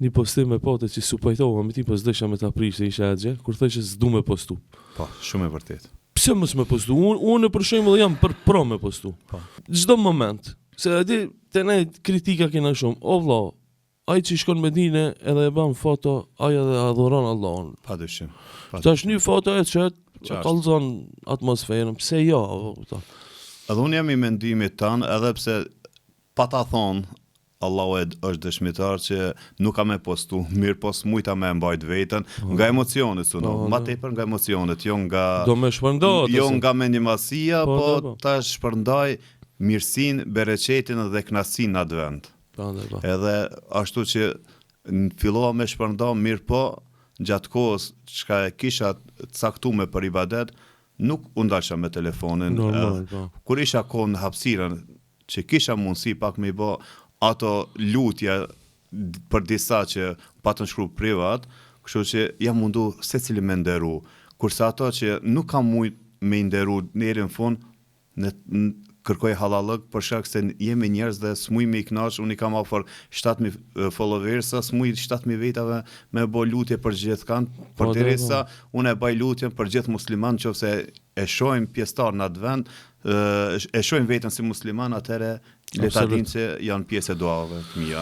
një postim me pote që su pajtova me ti, po s'dësha me ta prish se isha agje, kur thë që s'du me postu. Po, shumë e vërtet. Pse mos me postu? Unë për shembull jam për pro me postu. Po. Çdo moment. Se aty te ne kritika kena shumë. O vlla, ai që shkon me dine edhe e bën foto, ai edhe adhuron Allahun. Padyshim. Tash një foto e çet, Qartë. kallzon atmosferën. Pse jo? Edhe unë jam i mendimit tanë, edhe pse pa ta thonë, Allahu është dëshmitar që nuk ka me postu, mirë po s'mujta me mbajt vetën, nga emocionet, ma tepër nga emocionet, jo nga... Do me shpërndoj. Jo nga mendimasia, Po. po ta shpërndaj mirësin, bereqetin dhe knasin në atë vend. Po. Edhe ashtu që fillova me shpërnda mirë po, gjatë kohës çka e kisha caktuar për ibadet, nuk u ndalsha me telefonin. Normal, po. Kur isha kohë në hapësirën që kisha mundësi pak me i bë ato lutje për disa që patën shkru privat, kështu që jam mundu secili me nderu. Kurse ato që nuk kam mujt me nderu deri në fund, kërkoj halallëk për shkak se jemi njerëz dhe s'muj me i kënaq, unë i kam afër 7.000 followersa, s'muj 7.000 vetave me bë lutje për gjithkan, përderisa unë e bëj lutjen për gjithë musliman, nëse e shohim pjesëtar në atë vend, e shohim veten si musliman, atëherë le ta dinë se janë pjesë e duave të mia.